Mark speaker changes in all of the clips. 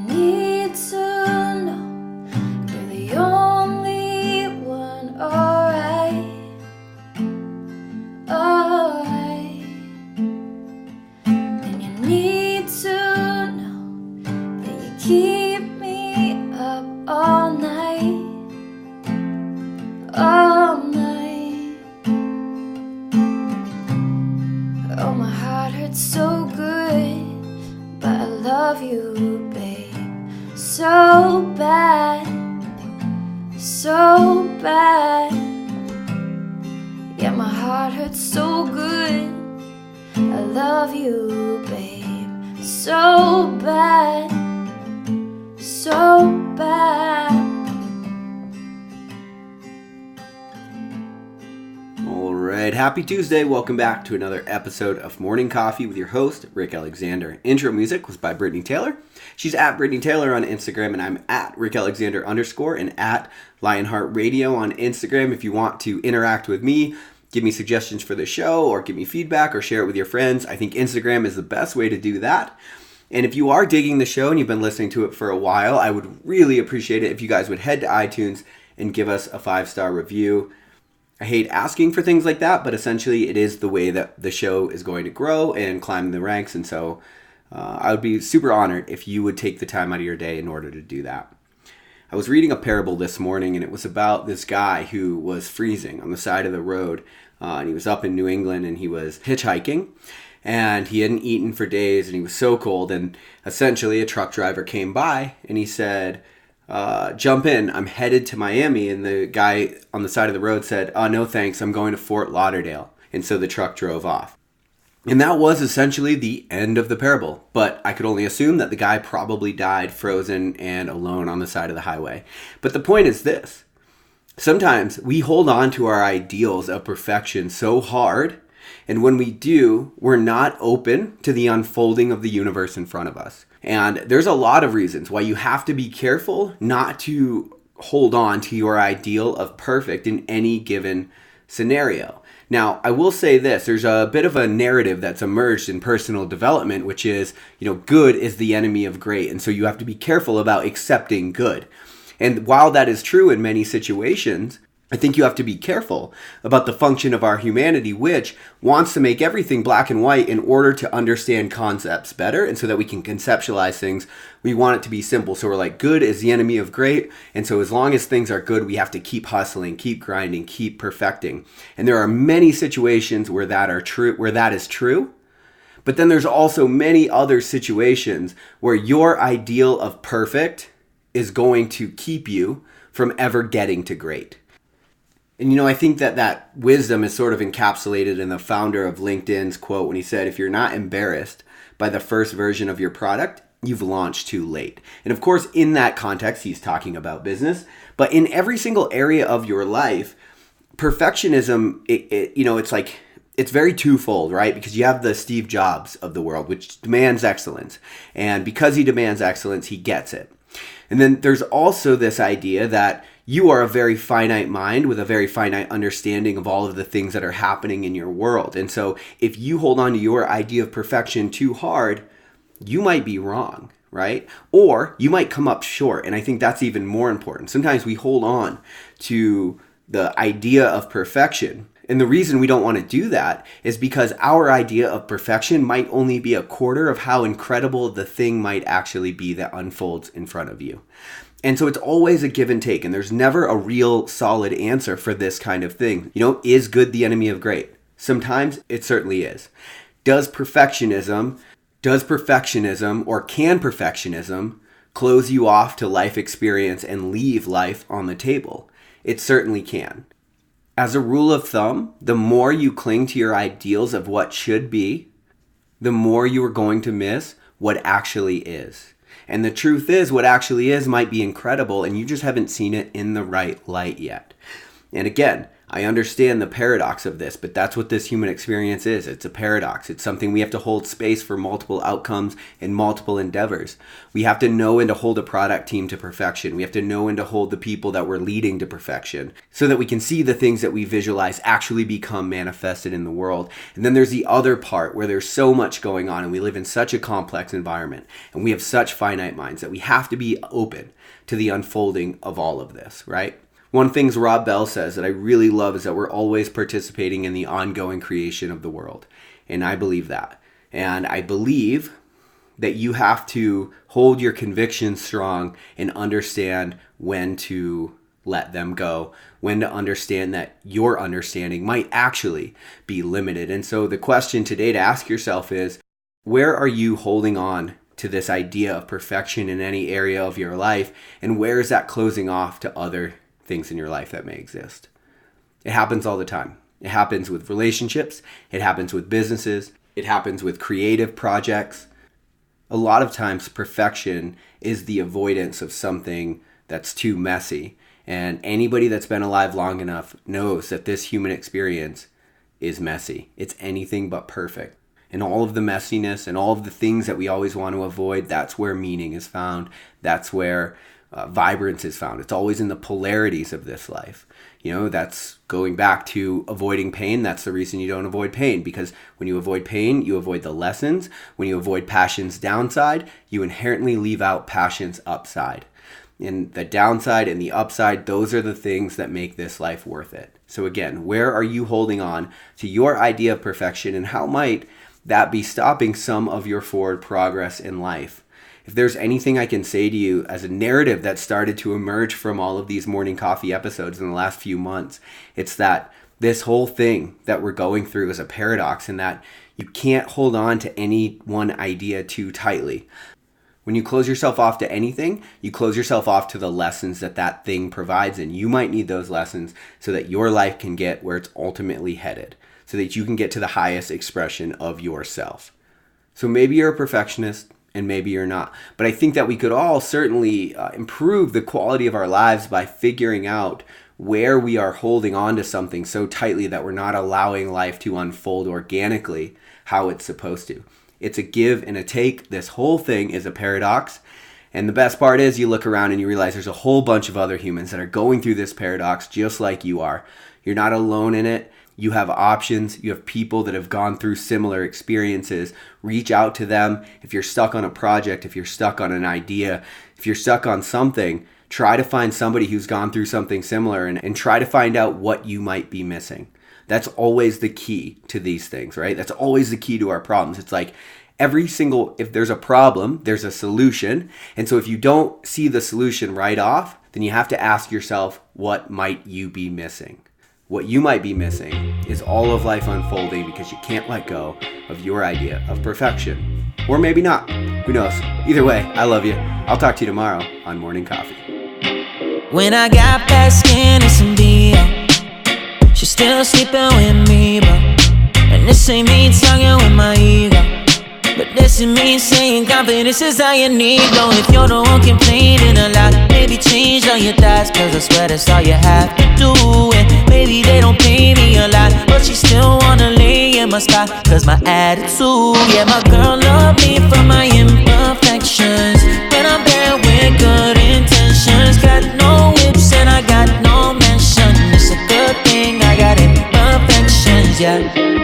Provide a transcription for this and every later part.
Speaker 1: need to know you're the only one, alright, alright. And you need to know that you keep me up all night, all night. Oh, my heart hurts so good, but I love you, babe, so bad, so bad. Yeah, my heart hurts so good, I love you, babe, so bad, so bad.
Speaker 2: All right, happy Tuesday. Welcome back to another episode of Morning Coffee with your host, Rick Alexander. Intro music was by Brittany Taylor. She's at Brittany Taylor on Instagram, and I'm at Rick Alexander _ and at Lionheart Radio on Instagram. If you want to interact with me, give me suggestions for the show, or give me feedback, or share it with your friends, I think Instagram is the best way to do that. And if you are digging the show and you've been listening to it for a while, I would really appreciate it if you guys would head to iTunes and give us a 5-star review. I hate asking for things like that, but essentially it is the way that the show is going to grow and climb the ranks. And so I would be super honored if you would take the time out of your day in order to do that. I was reading a parable this morning, and it was about this guy who was freezing on the side of the road. And he was up in New England, and he was hitchhiking, and he hadn't eaten for days, and he was so cold. And essentially a truck driver came by, and he said, jump in, I'm headed to Miami. And the guy on the side of the road said, no thanks, I'm going to Fort Lauderdale. And so the truck drove off. And that was essentially the end of the parable. But I could only assume that the guy probably died frozen and alone on the side of the highway. But the point is this: sometimes we hold on to our ideals of perfection so hard, and when we do, we're not open to the unfolding of the universe in front of us. And there's a lot of reasons why you have to be careful not to hold on to your ideal of perfect in any given scenario. Now, I will say this: there's a bit of a narrative that's emerged in personal development, which is, good is the enemy of great. And so you have to be careful about accepting good. And while that is true in many situations, I think you have to be careful about the function of our humanity, which wants to make everything black and white in order to understand concepts better. And so that we can conceptualize things, we want it to be simple. So we're like, good is the enemy of great. And so as long as things are good, we have to keep hustling, keep grinding, keep perfecting. And there are many situations where that is true. But then there's also many other situations where your ideal of perfect is going to keep you from ever getting to great. And I think that wisdom is sort of encapsulated in the founder of LinkedIn's quote when he said, if you're not embarrassed by the first version of your product, you've launched too late. And of course, in that context, he's talking about business. But in every single area of your life, perfectionism, it's very twofold, right? Because you have the Steve Jobs of the world, which demands excellence. And because he demands excellence, he gets it. And then there's also this idea that you are a very finite mind with a very finite understanding of all of the things that are happening in your world. And so if you hold on to your idea of perfection too hard, you might be wrong, right? Or you might come up short. And I think that's even more important. Sometimes we hold on to the idea of perfection. And the reason we don't want to do that is because our idea of perfection might only be a quarter of how incredible the thing might actually be that unfolds in front of you. And so it's always a give and take, and there's never a real solid answer for this kind of thing. Is good the enemy of great? Sometimes it certainly is. Does perfectionism or can perfectionism close you off to life experience and leave life on the table? It certainly can. As a rule of thumb, the more you cling to your ideals of what should be, the more you are going to miss what actually is. And the truth is, what actually is might be incredible, and you just haven't seen it in the right light yet. And again, I understand the paradox of this, but that's what this human experience is. It's a paradox. It's something we have to hold space for multiple outcomes and multiple endeavors. We have to know when to hold a product team to perfection. We have to know when to hold the people that we're leading to perfection so that we can see the things that we visualize actually become manifested in the world. And then there's the other part where there's so much going on and we live in such a complex environment and we have such finite minds that we have to be open to the unfolding of all of this, right? One of the things Rob Bell says that I really love is that we're always participating in the ongoing creation of the world. And I believe that. And I believe that you have to hold your convictions strong and understand when to let them go, when to understand that your understanding might actually be limited. And so the question today to ask yourself is, where are you holding on to this idea of perfection in any area of your life? And where is that closing off to other things in your life that may exist? It happens all the time. It happens with relationships. It happens with businesses. It happens with creative projects. A lot of times perfection is the avoidance of something that's too messy. And anybody that's been alive long enough knows that this human experience is messy. It's anything but perfect. And all of the messiness and all of the things that we always want to avoid, that's where meaning is found. That's where vibrance is found. It's always in the polarities of this life. You know, that's going back to avoiding pain. That's the reason you don't avoid pain, because when you avoid pain, you avoid the lessons. When you avoid passion's downside, you inherently leave out passion's upside. And the downside and the upside, those are the things that make this life worth it. So again, where are you holding on to your idea of perfection, and how might that be stopping some of your forward progress in life? If there's anything I can say to you as a narrative that started to emerge from all of these morning coffee episodes in the last few months, it's that this whole thing that we're going through is a paradox, and that you can't hold on to any one idea too tightly. When you close yourself off to anything, you close yourself off to the lessons that that thing provides, and you might need those lessons so that your life can get where it's ultimately headed, so that you can get to the highest expression of yourself. So maybe you're a perfectionist, and maybe you're not. But I think that we could all certainly improve the quality of our lives by figuring out where we are holding on to something so tightly that we're not allowing life to unfold organically how it's supposed to. It's a give and a take. This whole thing is a paradox. And the best part is you look around and you realize there's a whole bunch of other humans that are going through this paradox just like you are. You're not alone in it. You have options. You have people that have gone through similar experiences. Reach out to them. If you're stuck on a project, if you're stuck on an idea, if you're stuck on something, try to find somebody who's gone through something similar and try to find out what you might be missing. That's always the key to these things, right? That's always the key to our problems. It's like if there's a problem, there's a solution. And so if you don't see the solution right off, then you have to ask yourself, what might you be missing? What you might be missing is all of life unfolding because you can't let go of your idea of perfection. Or maybe not. Who knows? Either way, I love you. I'll talk to you tomorrow on Morning Coffee.
Speaker 3: When I got past Guinness and beer, she's still sleeping with me, bro. And this ain't me talking with my ego, but this is me saying confidence is all you need. Though if you're the one complaining a lot, maybe change all your thoughts, cause I swear that's all you have to do. And maybe they don't pay me a lot, but she still wanna lay in my spot, cause my attitude, yeah, my girl love me for my imperfections. When I'm there with good intentions, got no whips and I got no mention. It's a good thing I got imperfections, yeah.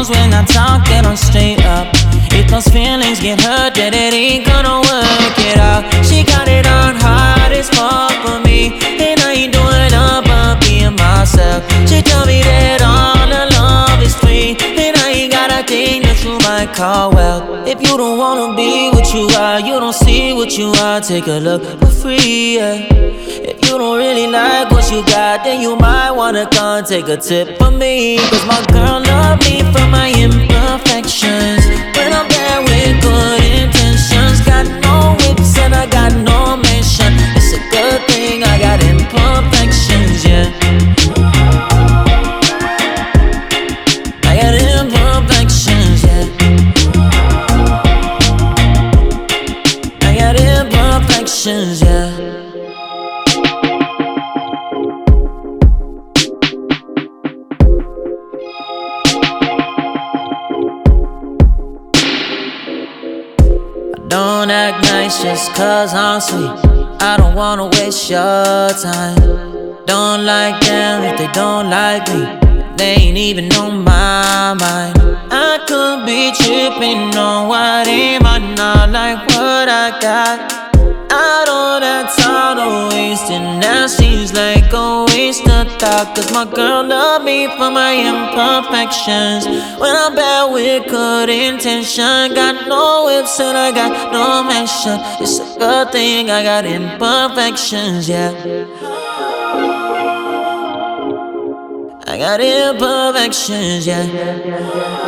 Speaker 3: When I talk, then I'm straight up. If those feelings get hurt, then it ain't gonna work it out. She got it on hard as fuck for me, and I ain't doing up but being myself. She told me that all the love is free, and I ain't got a thing that you might call well. If you don't wanna be what you are, you don't see what you are, take a look for free, yeah. If you don't really like what you got, then you might wanna come take a tip from me, cause my girl love me for my imperfections. When I'm there with good intentions, got no whips and I got no mention. It's a good thing I got imperfections, yeah. Don't act nice just cause I'm sweet. I don't wanna waste your time. Don't like them if they don't like me. They ain't even on my mind. I could be tripping on what ain't mine, not like what I got. I don't have time to waste it. Now she's like a waste of thought. Cause my girl love me for my imperfections. When I'm bad with good intention. Got no ifs and I got no mention. It's a good thing I got imperfections, yeah. I got imperfections, yeah.